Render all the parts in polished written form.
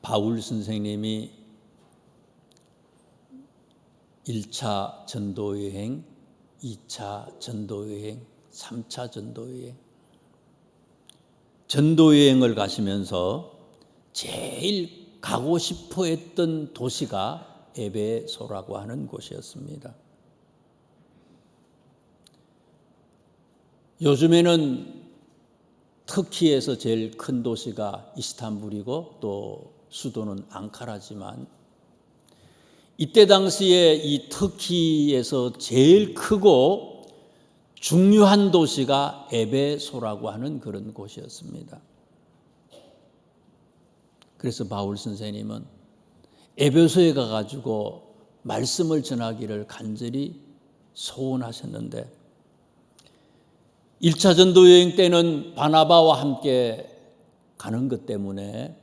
바울 선생님이 1차 전도여행, 2차 전도여행, 3차 전도여행, 전도여행을 가시면서 제일 가고 싶어 했던 도시가 에베소라고 하는 곳이었습니다. 요즘에는 터키에서 제일 큰 도시가 이스탄불이고 또 수도는 앙카라지만 이때 당시에 이 터키에서 제일 크고 중요한 도시가 에베소라고 하는 그런 곳이었습니다. 그래서 바울 선생님은 에베소에 가가지고 말씀을 전하기를 간절히 소원하셨는데 1차 전도 여행 때는 바나바와 함께 가는 것 때문에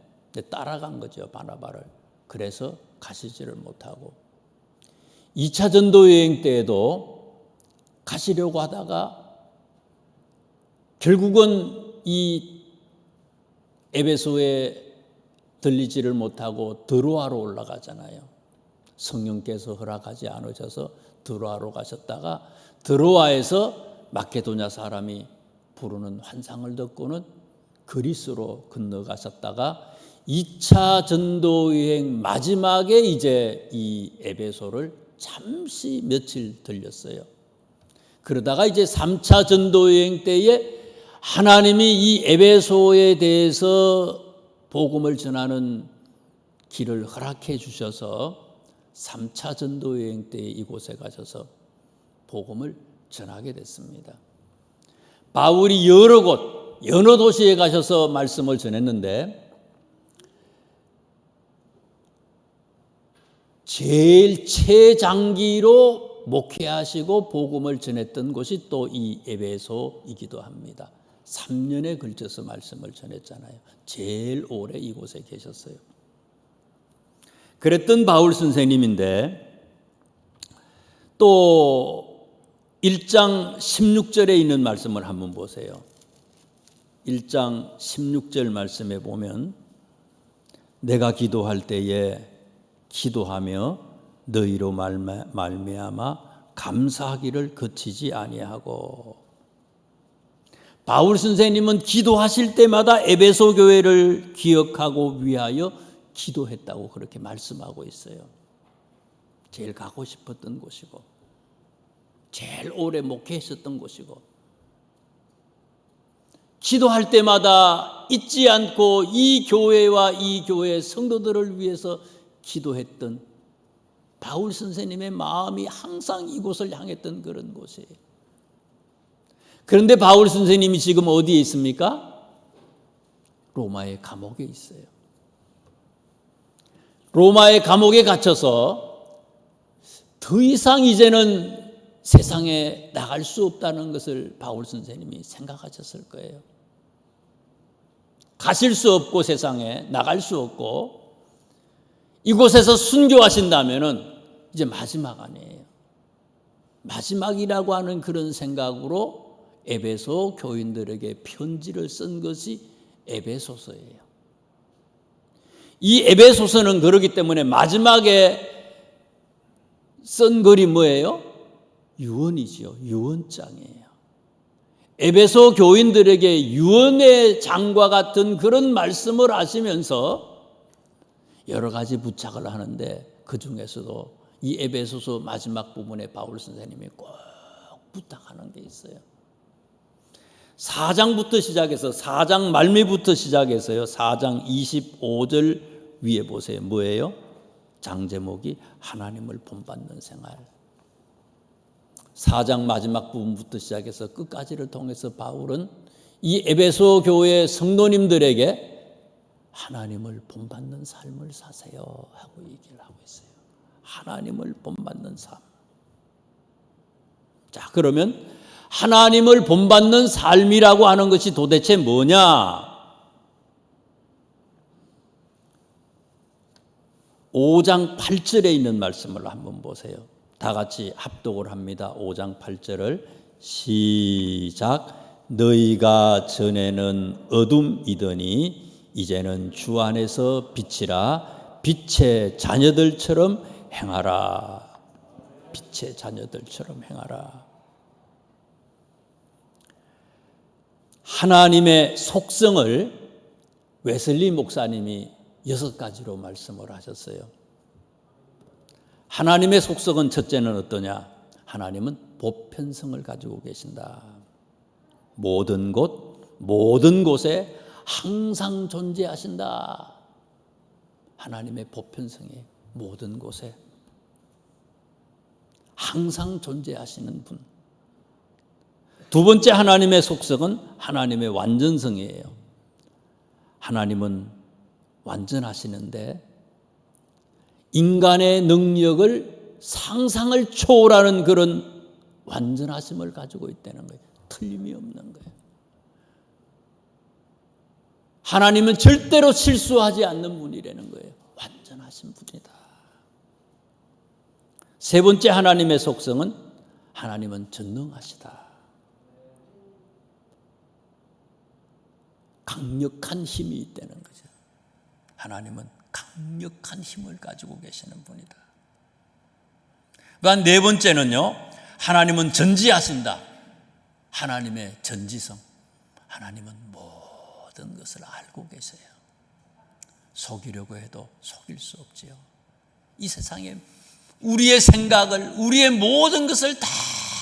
따라간 거죠, 바나바를. 그래서 가시지를 못하고 2차 전도 여행 때에도 가시려고 하다가 결국은 이 에베소에 들리지를 못하고 드로아로 올라가잖아요. 성령께서 허락하지 않으셔서 드로아로 가셨다가 드로아에서 마케도냐 사람이 부르는 환상을 듣고는 그리스로 건너가셨다가 2차 전도여행 마지막에 이제 이 에베소를 잠시 며칠 들렸어요. 그러다가 이제 3차 전도여행 때에 하나님이 이 에베소에 대해서 복음을 전하는 길을 허락해 주셔서 3차 전도여행 때 이곳에 가셔서 복음을 전하게 됐습니다. 바울이 여러 곳, 여러 도시에 가셔서 말씀을 전했는데 제일 최장기로 목회하시고 복음을 전했던 곳이 또 이 에베소이기도 합니다. 3년에 걸쳐서 말씀을 전했잖아요. 제일 오래 이곳에 계셨어요. 그랬던 바울 선생님인데 또 1장 16절에 있는 말씀을 한번 보세요. 1장 16절 말씀에 보면 내가 기도할 때에 기도하며 너희로 말미암아 감사하기를 그치지 아니하고. 바울 선생님은 기도하실 때마다 에베소 교회를 기억하고 위하여 기도했다고 그렇게 말씀하고 있어요. 제일 가고 싶었던 곳이고 제일 오래 목회했었던 곳이고 기도할 때마다 잊지 않고 이 교회와 이 교회 성도들을 위해서 기도했던 바울 선생님의 마음이 항상 이곳을 향했던 그런 곳이에요. 그런데 바울 선생님이 지금 어디에 있습니까? 로마의 감옥에 있어요. 로마의 감옥에 갇혀서 더 이상 이제는 세상에 나갈 수 없다는 것을 바울 선생님이 생각하셨을 거예요. 가실 수 없고 세상에 나갈 수 없고 이곳에서 순교하신다면은 이제 마지막 아니에요. 마지막이라고 하는 그런 생각으로 에베소 교인들에게 편지를 쓴 것이 에베소서예요. 이 에베소서는 그렇기 때문에 마지막에 쓴 글이 뭐예요? 유언이죠. 유언장이에요. 에베소 교인들에게 유언의 장과 같은 그런 말씀을 하시면서 여러 가지 부탁을 하는데 그 중에서도 이 에베소서 마지막 부분에 바울 선생님이 꼭 부탁하는 게 있어요. 4장부터 시작해서 4장 말미부터 시작해서요. 4장 25절 위에 보세요. 뭐예요? 장제목이 하나님을 본받는 생활. 4장 마지막 부분부터 시작해서 끝까지를 통해서 바울은 이 에베소 교회 성도님들에게 하나님을 본받는 삶을 사세요 하고 얘기를 하고 있어요. 하나님을 본받는 삶. 자, 그러면 하나님을 본받는 삶이라고 하는 것이 도대체 뭐냐? 5장 8절에 있는 말씀을 한번 보세요. 다 같이 합독을 합니다. 5장 8절을 시작. 너희가 전에는 어둠이더니 이제는 주 안에서 빛이라 빛의 자녀들처럼 행하라. 빛의 자녀들처럼 행하라. 하나님의 속성을 웨슬리 목사님이 6가지로 말씀을 하셨어요. 하나님의 속성은 첫째는 어떠냐? 하나님은 보편성을 가지고 계신다. 모든 곳에 항상 존재하신다. 하나님의 보편성이 모든 곳에 항상 존재하시는 분. 두 번째 하나님의 속성은 하나님의 완전성이에요. 하나님은 완전하시는데 인간의 능력을 상상을 초월하는 그런 완전하심을 가지고 있다는 거예요. 틀림이 없는 거예요. 하나님은 절대로 실수하지 않는 분이라는 거예요. 완전하신 분이다. 세 번째 하나님의 속성은 하나님은 전능하시다. 강력한 힘이 있다는 거죠. 하나님은 강력한 힘을 가지고 계시는 분이다. 그러니까 네 번째는요, 하나님은 전지하신다. 하나님의 전지성. 하나님은 모든 것을 알고 계세요. 속이려고 해도 속일 수 없지요. 이 세상에 우리의 생각을, 우리의 모든 것을 다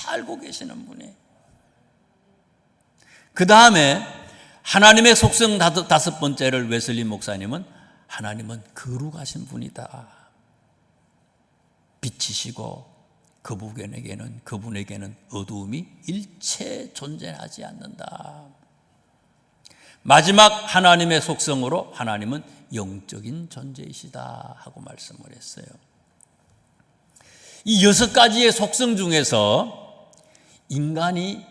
알고 계시는 분이에요. 그 다음에 하나님의 속성 다섯 번째를 웨슬리 목사님은 하나님은 거룩하신 분이다. 빛이시고 그분에게는 어두움이 일체 존재하지 않는다. 마지막 하나님의 속성으로 하나님은 영적인 존재이시다 하고 말씀을 했어요. 이 6가지의 속성 중에서 인간이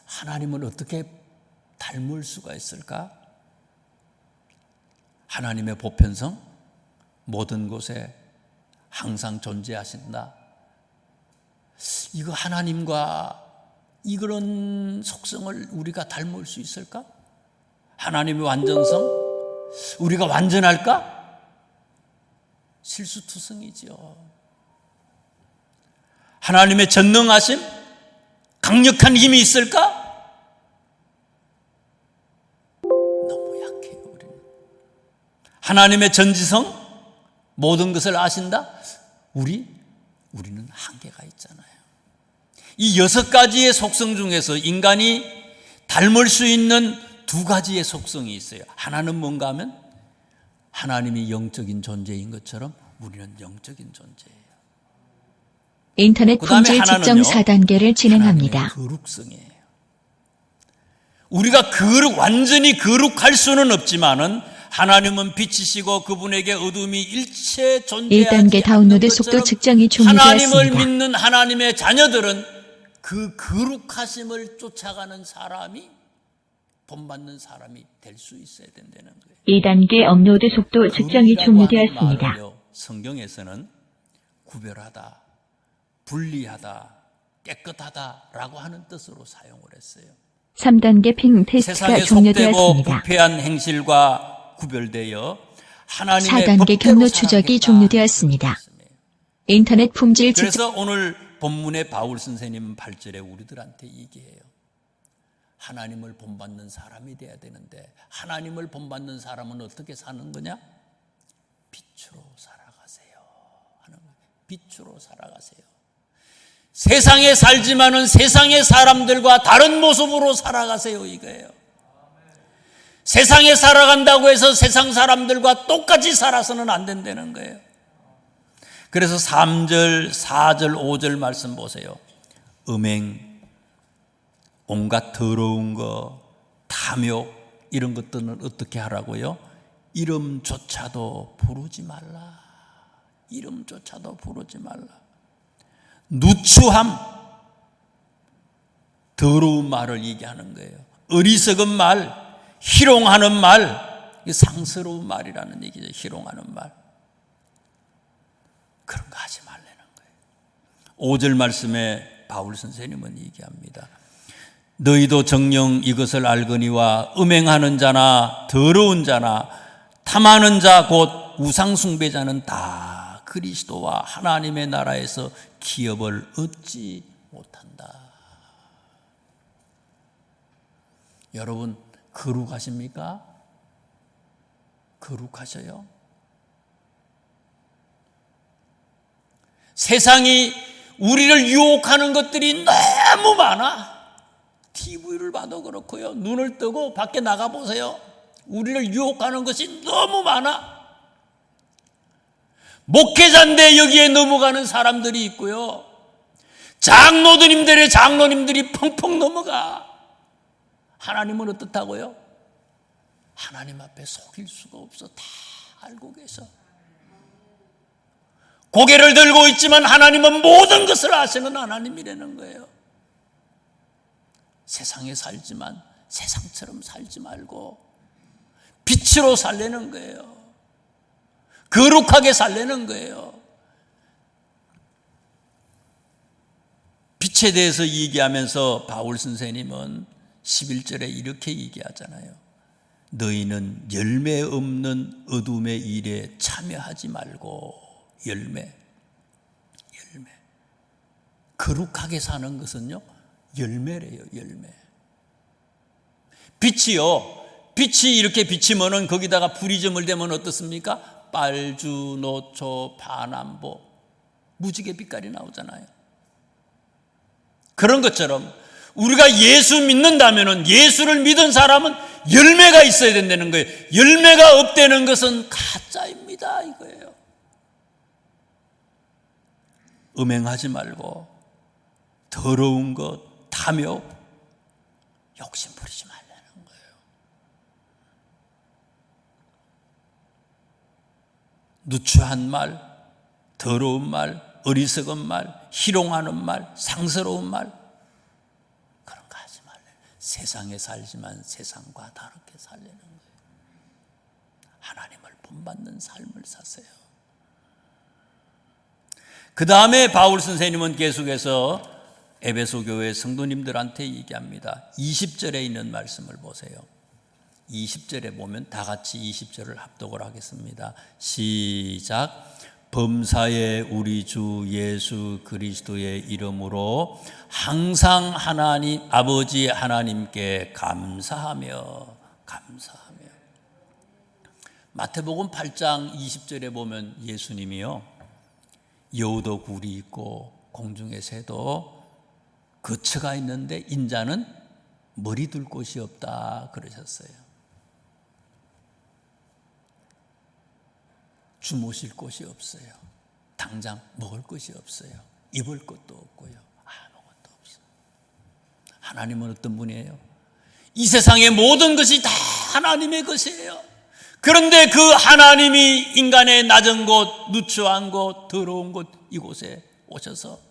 하나님을 어떻게 닮을 수가 있을까? 하나님의 보편성, 모든 곳에 항상 존재하신다. 이거 하나님과 이런 속성을 우리가 닮을 수 있을까? 하나님의 완전성, 우리가 완전할까? 실수투성이죠. 하나님의 전능하심, 강력한 힘이 있을까? 너무 약해요, 우리는. 하나님의 전지성, 모든 것을 아신다? 우리는 한계가 있잖아요. 이 6가지의 속성 중에서 인간이 닮을 수 있는 2가지의 속성이 있어요. 하나는 뭔가 하면 하나님이 영적인 존재인 것처럼 우리는 영적인 존재예요. 인터넷 품질 측정 4단계를 진행합니다. 거룩성이에요. 우리가 완전히 거룩할 수는 없지만은 하나님은 빛이시고 그분에게 어둠이 일체 존재하지 1단계 다운로드 않는 속도 것처럼 측정이 종료되었습니다. 하나님을 믿는 하나님의 자녀들은 그 거룩하심을 쫓아가는 사람이 본받는 사람이 될 수 있어야 된다는 거예요. 2단계 업로드 속도 측정이 종료되었습니다. 성경에서는 구별하다, 분리하다, 깨끗하다라고 하는 뜻으로 사용을 했어요. 3단계 핑 테스트가 세상에 속되고 종료되었습니다. 부패한 행실과 구별되어 하나님의 4단계 경로 추적이 종료되었습니다. 인터넷 품질 측정. 그래서 오늘 본문의 바울 선생님은 8절에 우리들한테 얘기해요. 하나님을 본받는 사람이 돼야 되는데 하나님을 본받는 사람은 어떻게 사는 거냐? 빛으로 살아가세요 하는 거예요. 빛으로 살아가세요. 세상에 살지만은 세상의 사람들과 다른 모습으로 살아가세요 이거예요. 세상에 살아간다고 해서 세상 사람들과 똑같이 살아서는 안 된다는 거예요. 그래서 3절, 4절, 5절 말씀 보세요. 음행, 온갖 더러운 거, 탐욕 이런 것들은 어떻게 하라고요? 이름조차도 부르지 말라. 이름조차도 부르지 말라. 누추함, 더러운 말을 얘기하는 거예요. 어리석은 말, 희롱하는 말, 상스러운 말이라는 얘기죠. 희롱하는 말. 그런 거 하지 말라는 거예요. 5절 말씀에 바울 선생님은 얘기합니다. 너희도 정녕 이것을 알거니와 음행하는 자나 더러운 자나 탐하는 자 곧 우상 숭배자는 다 그리스도와 하나님의 나라에서 기업을 얻지 못한다. 여러분 거룩하십니까? 거룩하셔요? 세상이 우리를 유혹하는 것들이 너무 많아. TV를 봐도 그렇고요. 눈을 뜨고 밖에 나가보세요. 우리를 유혹하는 것이 너무 많아. 목회자인데 여기에 넘어가는 사람들이 있고요. 장로님들이 펑펑 넘어가. 하나님은 어떻다고요? 하나님 앞에 속일 수가 없어. 다 알고 계셔. 고개를 들고 있지만 하나님은 모든 것을 아시는 하나님이라는 거예요. 세상에 살지만 세상처럼 살지 말고 빛으로 살려는 거예요. 거룩하게 살려는 거예요. 빛에 대해서 얘기하면서 바울 선생님은 11절에 이렇게 얘기하잖아요. 너희는 열매 없는 어둠의 일에 참여하지 말고 열매. 거룩하게 사는 것은요, 열매래요, 열매. 빛이 이렇게 비치면은 거기다가 불이 점을 대면 어떻습니까? 빨주, 노초, 파남보, 무지개 빛깔이 나오잖아요. 그런 것처럼 우리가 예수 믿는다면은 예수를 믿은 사람은 열매가 있어야 된다는 거예요. 열매가 없다는 것은 가짜입니다, 이거예요. 음행하지 말고 더러운 것, 탐욕, 욕심 부리지 말라는 거예요. 누추한 말, 더러운 말, 어리석은 말, 희롱하는 말, 상스러운 말, 그런 거 하지 말래요. 세상에 살지만 세상과 다르게 살려는 거예요. 하나님을 본받는 삶을 사세요. 그 다음에 바울 선생님은 계속해서 에베소 교회 성도님들한테 얘기합니다. 20절에 있는 말씀을 보세요. 20절에 보면 다 같이 20절을 합독을 하겠습니다. 시작. 범사에 우리 주 예수 그리스도의 이름으로 항상 하나님 아버지 하나님께 감사하며 마태복음 8장 20절에 보면 예수님이요, 여우도 굴이 있고 공중의 새도 거처가 있는데 인자는 머리 둘 곳이 없다 그러셨어요. 주무실 곳이 없어요. 당장 먹을 것이 없어요. 입을 것도 없고요. 아무것도 없어요. 하나님은 어떤 분이에요? 이 세상의 모든 것이 다 하나님의 것이에요. 그런데 그 하나님이 인간의 낮은 곳, 누추한 곳, 더러운 곳 이곳에 오셔서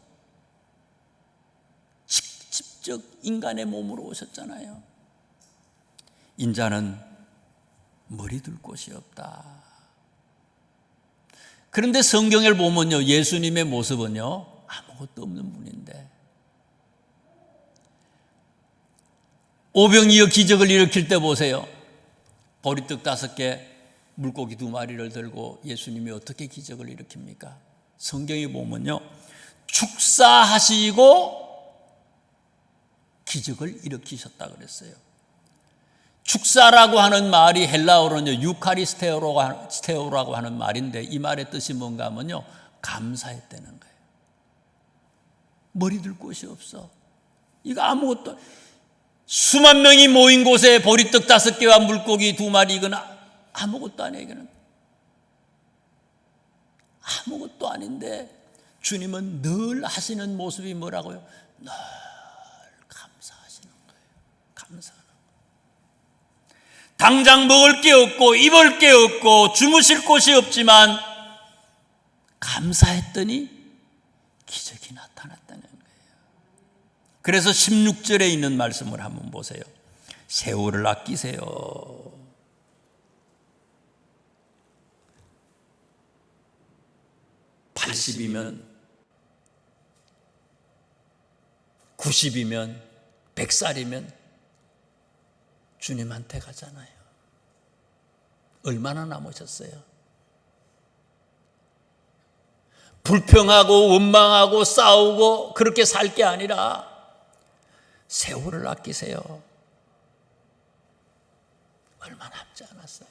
직접 인간의 몸으로 오셨잖아요. 인자는 머리 둘 곳이 없다. 그런데 성경을 보면요, 예수님의 모습은요, 아무것도 없는 분인데 오병이어 기적을 일으킬 때 보세요. 보리떡 5개, 물고기 2마리를 들고 예수님이 어떻게 기적을 일으킵니까? 성경에 보면요, 축사하시고 기적을 일으키셨다 그랬어요. 축사라고 하는 말이 헬라어로는요, 유카리스테오라고 하는 말인데 이 말의 뜻이 뭔가 하면요, 감사했다는 거예요. 머리 둘 곳이 없어. 이거 아무것도, 수만 명이 모인 곳에 보리떡 5개와 물고기 2마리, 이건 아무것도 아니에요. 이거는 아무것도 아닌데 주님은 늘 하시는 모습이 뭐라고요? 늘 감사하시는 거예요. 감사하는 거예요. 당장 먹을 게 없고 입을 게 없고 주무실 곳이 없지만 감사했더니 기적이 나타났다는 거예요. 그래서 16절에 있는 말씀을 한번 보세요. 세월을 아끼세요. 80이면 90이면 100살이면 주님한테 가잖아요. 얼마나 남으셨어요? 불평하고 원망하고 싸우고 그렇게 살 게 아니라 세월을 아끼세요. 얼마 남지 않았어요.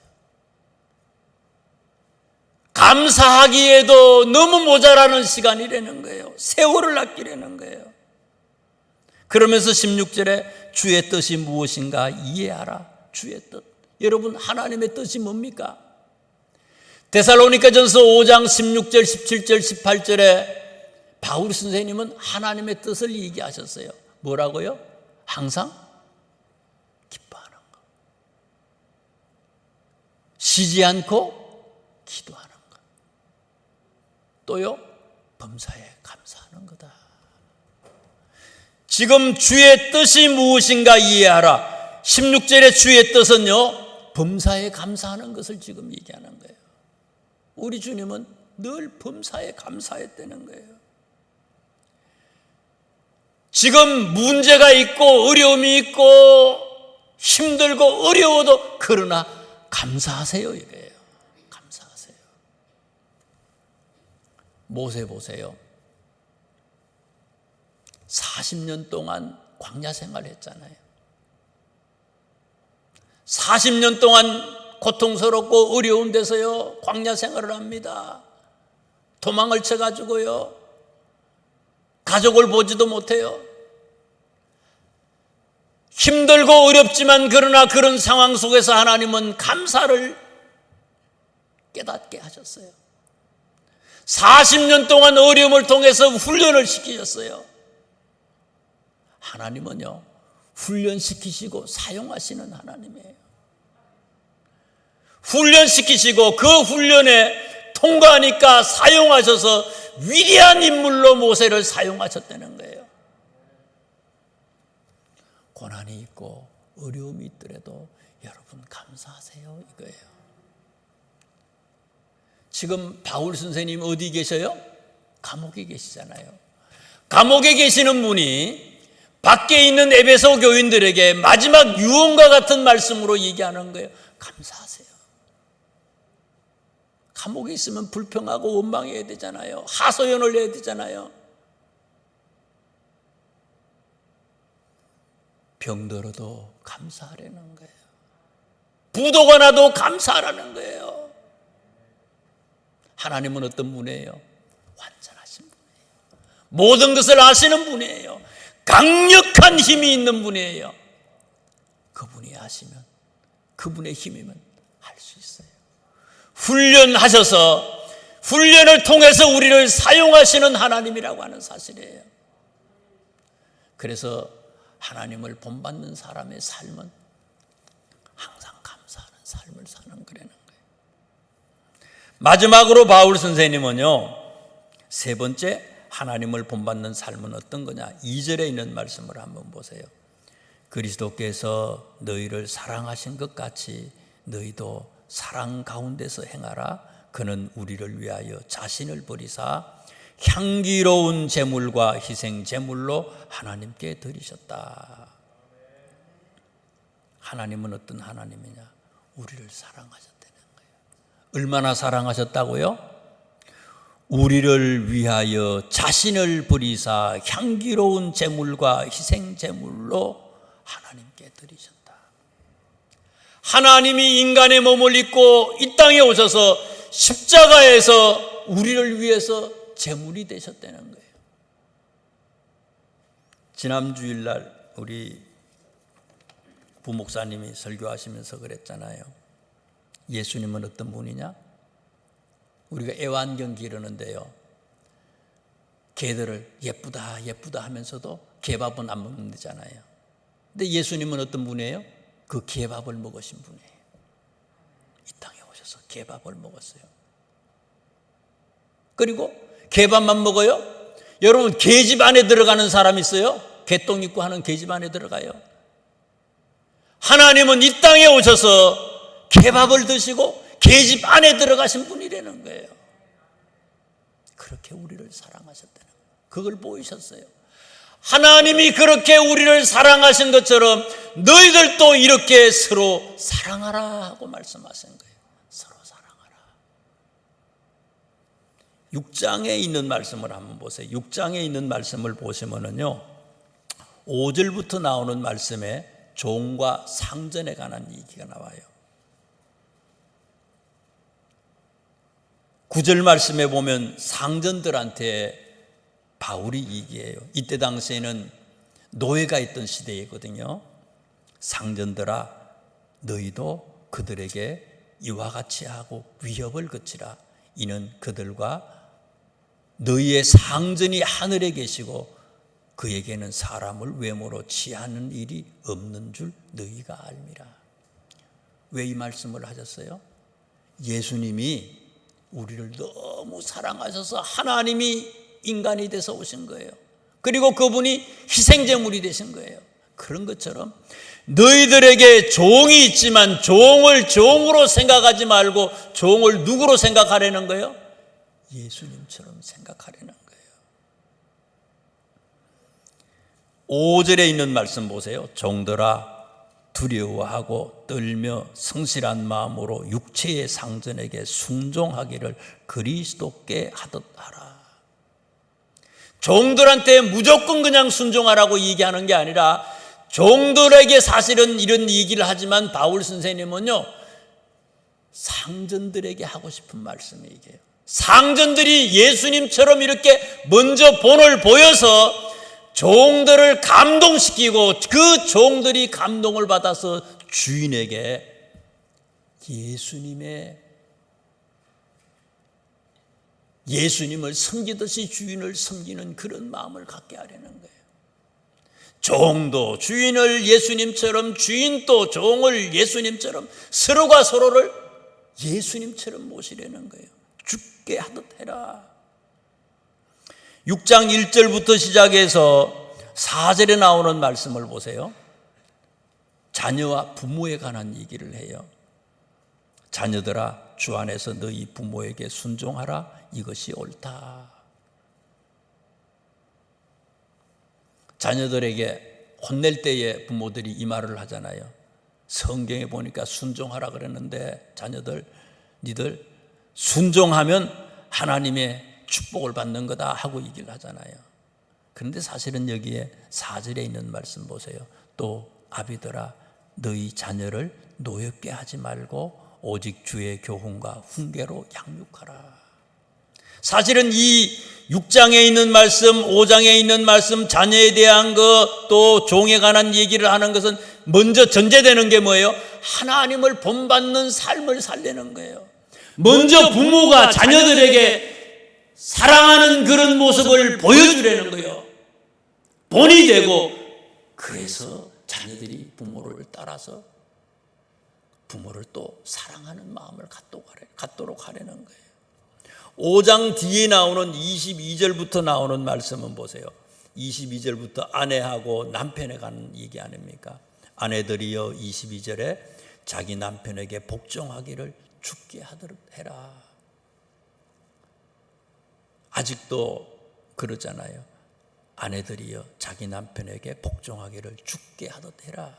감사하기에도 너무 모자라는 시간이라는 거예요. 세월을 아끼려는 거예요. 그러면서 16절에 주의 뜻이 무엇인가 이해하라. 주의 뜻. 여러분, 하나님의 뜻이 뭡니까? 데살로니가전서 5장 16절, 17절, 18절에 바울 선생님은 하나님의 뜻을 얘기하셨어요. 뭐라고요? 항상 기뻐하는 것, 쉬지 않고 기도하는 것, 또요 범사에 감사하는 거다. 지금 주의 뜻이 무엇인가 이해하라. 16절의 주의 뜻은요, 범사에 감사하는 것을 지금 얘기하는 거예요. 우리 주님은 늘 범사에 감사했다는 거예요. 지금 문제가 있고 어려움이 있고 힘들고 어려워도 그러나 감사하세요 이거예요. 감사하세요. 모세 보세요. 40년 동안 광야 생활했잖아요. 40년 동안 고통스럽고 어려운 데서요 광야 생활을 합니다. 도망을 쳐가지고요 가족을 보지도 못해요. 힘들고 어렵지만 그러나 그런 상황 속에서 하나님은 감사를 깨닫게 하셨어요. 40년 동안 어려움을 통해서 훈련을 시키셨어요. 하나님은요 훈련시키시고 사용하시는 하나님이에요. 훈련시키시고 그 훈련에 통과하니까 사용하셔서 위대한 인물로 모세를 사용하셨다는 거예요. 고난이 있고 어려움이 있더라도 여러분 감사하세요 이거예요. 지금 바울 선생님 어디 계셔요? 감옥에 계시잖아요. 감옥에 계시는 분이 밖에 있는 에베소 교인들에게 마지막 유언과 같은 말씀으로 얘기하는 거예요. 감사하세요. 감옥에 있으면 불평하고 원망해야 되잖아요. 하소연을 해야 되잖아요. 병들어도 감사하라는 거예요. 부도가 나도 감사하라는 거예요. 하나님은 어떤 분이에요? 완전하신 분이에요. 모든 것을 아시는 분이에요. 강력한 힘이 있는 분이에요. 그분이 아시면, 그분의 힘이면 할 수 있어요. 훈련하셔서 훈련을 통해서 우리를 사용하시는 하나님이라고 하는 사실이에요. 그래서 하나님을 본받는 사람의 삶은 항상 감사하는 삶을 사는 거라는 거예요. 마지막으로 바울 선생님은요, 세 번째 하나님을 본받는 삶은 어떤 거냐? 2절에 있는 말씀을 한번 보세요. 그리스도께서 너희를 사랑하신 것 같이 너희도 사랑 가운데서 행하라. 그는 우리를 위하여 자신을 버리사 향기로운 제물과 희생 제물로 하나님께 드리셨다. 하나님은 어떤 하나님이냐? 우리를 사랑하셨다는 거예요. 얼마나 사랑하셨다고요? 우리를 위하여 자신을 버리사 향기로운 제물과 희생 제물로 하나님께 드리셨다. 하나님이 인간의 몸을 입고 이 땅에 오셔서 십자가에서 우리를 위해서 제물이 되셨다는 거예요. 지난 주일날 우리 부목사님이 설교하시면서 그랬잖아요. 예수님은 어떤 분이냐? 우리가 애완견 기르는데요, 개들을 예쁘다 예쁘다 하면서도 개밥은 안 먹는다잖아요. 근데 예수님은 어떤 분이에요? 그 개밥을 먹으신 분이에요. 이 땅에 오셔서 개밥을 먹었어요. 그리고 개밥만 먹어요? 여러분, 개집 안에 들어가는 사람 있어요? 개똥 입고 하는 개집 안에 들어가요. 하나님은 이 땅에 오셔서 개밥을 드시고 개집 안에 들어가신 분이라는 거예요. 그렇게 우리를 사랑하셨다는 거예요. 그걸 보이셨어요. 하나님이 그렇게 우리를 사랑하신 것처럼 너희들도 이렇게 서로 사랑하라 하고 말씀하신 거예요. 서로 사랑하라. 6장에 있는 말씀을 한번 보세요. 6장에 있는 말씀을 보시면은요, 5절부터 나오는 말씀에 종과 상전에 관한 얘기가 나와요. 9절 말씀에 보면 상전들한테 바울이 얘기해요. 이때 당시에는 노예가 있던 시대이거든요. 상전들아, 너희도 그들에게 이와 같이 하고 위협을 그치라. 이는 그들과 너희의 상전이 하늘에 계시고 그에게는 사람을 외모로 취하는 일이 없는 줄 너희가 알미라. 왜 이 말씀을 하셨어요? 예수님이 우리를 너무 사랑하셔서 하나님이 인간이 돼서 오신 거예요. 그리고 그분이 희생제물이 되신 거예요. 그런 것처럼 너희들에게 종이 있지만 종을 종으로 생각하지 말고 종을 누구로 생각하려는 거예요? 예수님처럼 생각하려는 거예요. 5절에 있는 말씀 보세요. 종들아, 두려워하고 떨며 성실한 마음으로 육체의 상전에게 순종하기를 그리스도께 하듯 하라. 종들한테 무조건 그냥 순종하라고 얘기하는 게 아니라 종들에게 사실은 이런 얘기를 하지만 바울 선생님은요, 상전들에게 하고 싶은 말씀이 이게요. 상전들이 예수님처럼 이렇게 먼저 본을 보여서 종들을 감동시키고 그 종들이 감동을 받아서 주인에게 예수님을 섬기듯이 주인을 섬기는 그런 마음을 갖게 하려는 거예요. 종도 주인을 예수님처럼, 주인도 종을 예수님처럼, 서로가 서로를 예수님처럼 모시려는 거예요. 죽게 하듯 해라. 6장 1절부터 시작해서 4절에 나오는 말씀을 보세요. 자녀와 부모에 관한 얘기를 해요. 자녀들아, 주 안에서 너희 부모에게 순종하라. 이것이 옳다. 자녀들에게 혼낼 때에 부모들이 이 말을 하잖아요. 성경에 보니까 순종하라 그랬는데 자녀들, 니들 순종하면 하나님의 축복을 받는 거다 하고 얘기를 하잖아요. 그런데 사실은 여기에 4절에 있는 말씀 보세요. 또 아비들아, 너희 자녀를 노엽게 하지 말고 오직 주의 교훈과 훈계로 양육하라. 사실은 이 6장에 있는 말씀, 5장에 있는 말씀, 자녀에 대한 것, 또 종에 관한 얘기를 하는 것은 먼저 전제되는 게 뭐예요? 하나님을 본받는 삶을 살리는 거예요. 먼저 부모가 자녀들에게 사랑하는 그런 모습을 보여주려는 거예요. 본이 되고, 그래서 자녀들이 부모를 따라서 부모를 또 사랑하는 마음을 갖도록 하려는 거예요. 5장 뒤에 나오는 22절부터 나오는 말씀은 보세요. 22절부터 아내하고 남편에 관한 얘기 아닙니까? 아내들이여, 22절에 자기 남편에게 복종하기를 죽게 하도록 해라. 아직도 그러잖아요. 아내들이여, 자기 남편에게 복종하기를 죽게 하듯 해라.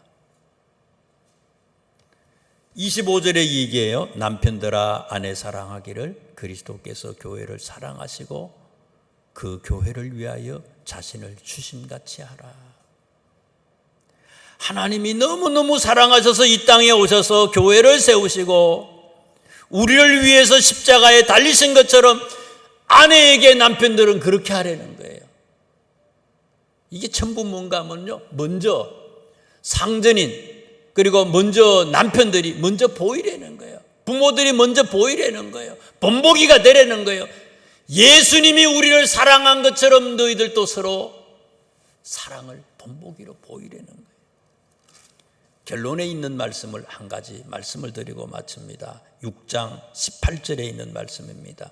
25절에 얘기해요. 남편들아, 아내 사랑하기를 그리스도께서 교회를 사랑하시고 그 교회를 위하여 자신을 주심같이 하라. 하나님이 너무너무 사랑하셔서 이 땅에 오셔서 교회를 세우시고 우리를 위해서 십자가에 달리신 것처럼 아내에게 남편들은 그렇게 하려는 거예요. 이게 전부 뭔가 하면요, 먼저 상전인, 그리고 먼저 남편들이 먼저 보이려는 거예요. 부모들이 먼저 보이려는 거예요. 본보기가 되려는 거예요. 예수님이 우리를 사랑한 것처럼 너희들도 서로 사랑을 본보기로 보이려는 거예요. 결론에 있는 말씀을 한 가지 말씀을 드리고 마칩니다. 6장 18절에 있는 말씀입니다.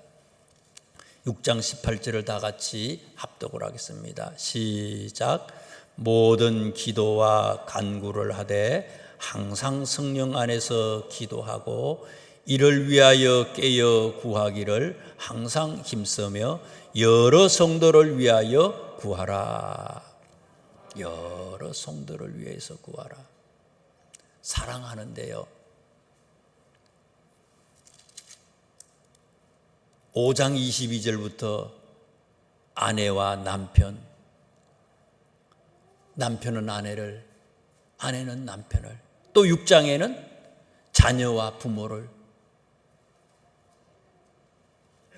6장 18절을 다 같이 합독을 하겠습니다. 시작. 모든 기도와 간구를 하되 항상 성령 안에서 기도하고 이를 위하여 깨어 구하기를 항상 힘쓰며 여러 성도를 위하여 구하라. 여러 성도를 위해서 구하라. 사랑하는데요. 5장 22절부터 아내와 남편, 남편은 아내를, 아내는 남편을, 또 6장에는 자녀와 부모를,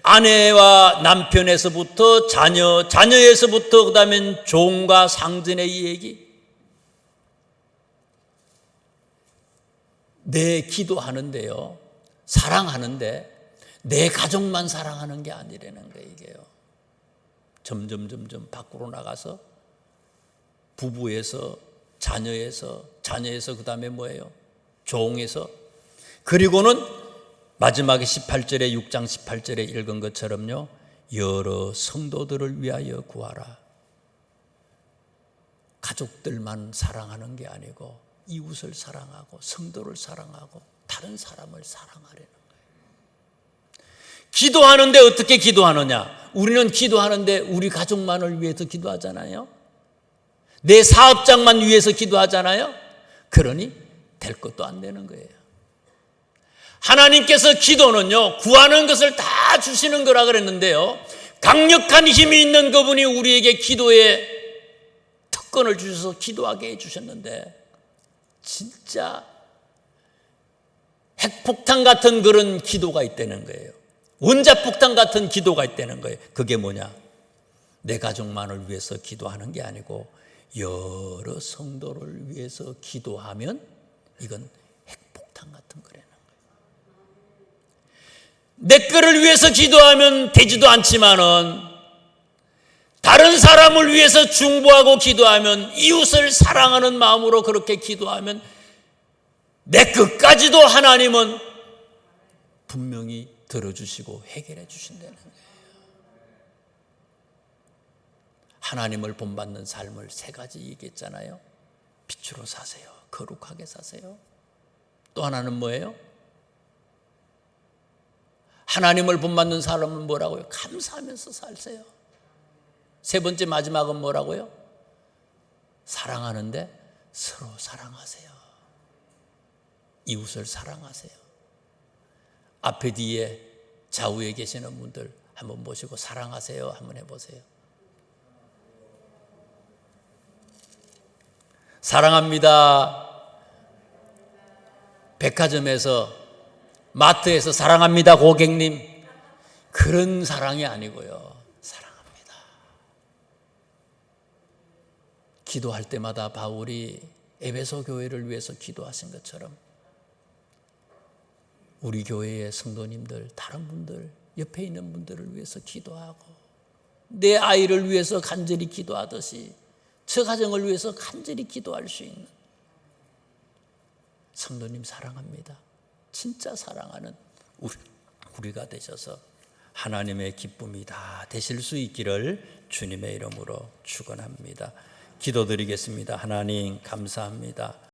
아내와 남편에서부터 자녀, 자녀에서부터 그 다음엔 종과 상전의 이 얘기. 내 기도하는데요, 사랑하는데 내 가족만 사랑하는 게 아니라는 거예요. 이게요. 점점 밖으로 나가서 부부에서, 자녀에서 그 다음에 뭐예요? 종에서, 그리고는 마지막에 18절에, 6장 18절에 읽은 것처럼요, 여러 성도들을 위하여 구하라. 가족들만 사랑하는 게 아니고 이웃을 사랑하고 성도를 사랑하고 다른 사람을 사랑하려는 거예요. 기도하는데 어떻게 기도하느냐? 우리는 기도하는데 우리 가족만을 위해서 기도하잖아요. 내 사업장만 위해서 기도하잖아요. 그러니 될 것도 안 되는 거예요. 하나님께서 기도는요, 구하는 것을 다 주시는 거라 그랬는데요, 강력한 힘이 있는 그분이 우리에게 기도의 특권을 주셔서 기도하게 해주셨는데, 진짜 핵폭탄 같은 그런 기도가 있다는 거예요. 원자폭탄 같은 기도가 있다는 거예요. 그게 뭐냐? 내 가족만을 위해서 기도하는 게 아니고 여러 성도를 위해서 기도하면 이건 핵폭탄 같은 거라는 거예요. 내 거를 위해서 기도하면 되지도 않지만은 다른 사람을 위해서 중보하고 기도하면, 이웃을 사랑하는 마음으로 그렇게 기도하면 내 것까지도 하나님은 분명히 들어주시고 해결해 주신다는 거예요. 하나님을 본받는 삶을 세 가지 얘기했잖아요. 빛으로 사세요. 거룩하게 사세요. 또 하나는 뭐예요? 하나님을 본받는 사람은 뭐라고요? 감사하면서 살세요. 세 번째 마지막은 뭐라고요? 사랑하는데 서로 사랑하세요. 이웃을 사랑하세요. 앞에 뒤에 좌우에 계시는 분들 한번 보시고 사랑하세요 한번 해보세요. 사랑합니다. 백화점에서, 마트에서 사랑합니다 고객님, 그런 사랑이 아니고요, 사랑합니다. 기도할 때마다 바울이 에베소 교회를 위해서 기도하신 것처럼 우리 교회의 성도님들, 다른 분들, 옆에 있는 분들을 위해서 기도하고, 내 아이를 위해서 간절히 기도하듯이 저 가정을 위해서 간절히 기도할 수 있는 성도님 사랑합니다. 진짜 사랑하는 우리가 되셔서 하나님의 기쁨이 다 되실 수 있기를 주님의 이름으로 축원합니다. 기도드리겠습니다. 하나님 감사합니다.